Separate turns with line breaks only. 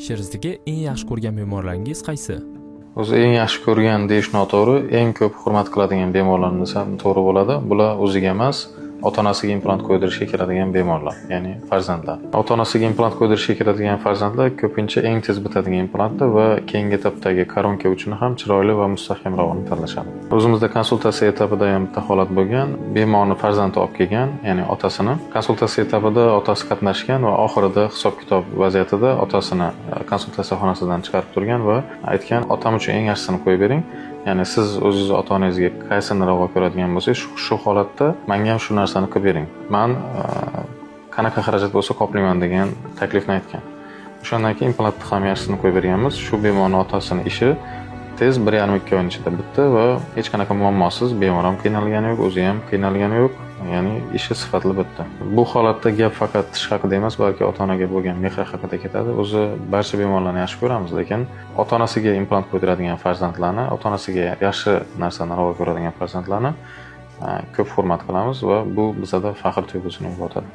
Sherzdiga eng yaxshi ko'rgan bemorlaringiz qaysi?
O'zi eng yaxshi ko'rgan deyish noto'g'ri, eng ko'p hurmat qiladigan bemorlarni desam to'g'ri bo'ladi. Bular o'ziga emas, ota-onasiga implant qo'ydirishga keladigan bemorlar, ya'ni farzandlar. Ota-onasiga implant qo'ydirishga keladigan farzandlar ko'pincha eng tez bitadigan implantni va keyingi etapdagi koronka uchun ham chiroyli va mustahkamrog'ini tanlashadi. O'zimizda konsultatsiya etapida ham bitta holat bo'lgan. Bemorni farzandi olib kelgan, ya'ni otasini. Konsultatsiya etapida otasi qatnashgan va oxirida hisob-kitob vaziyatida otasini konsultatsiya xonasidan chiqarib turgan va aytgan: "Otam uchun eng yaxshisini qo'yib bering. Ya'ni siz o'zingiz ota-onangizga qaysini ravo ko'radigan bo'lsangiz, shu holatda menga ham shu narsani qilib bering. Men qanaqa xarajat bo'lsa qoplayman" degan taklifni aytgan. O'shandan keyin implantni ham yaxshisini qo'yib berganmiz. Shu bemorning otasini ishi tez 1,5-2 oy ichida bitdi va hech qanaqa muammosiz, bemor ham qiynalgani yo'q, o'zi ham qiynalgani yo'q. Ya'ni ishi sifatli bitdi. Bu holatda gap faqat tish haqida emas, balki ota-onaga bo'lgan mehr haqida ketadi. O'zi barcha bemorlarni yaxshi ko'ramiz, lekin ota-onasiga implant qo'ydiradigan farzandlarni, ota-onasiga yaxshi narsani ravo ko'radigan farzandlarni ko'p hurmat qilamiz va bu bizda faxr tuyg'usini uyg'otadi.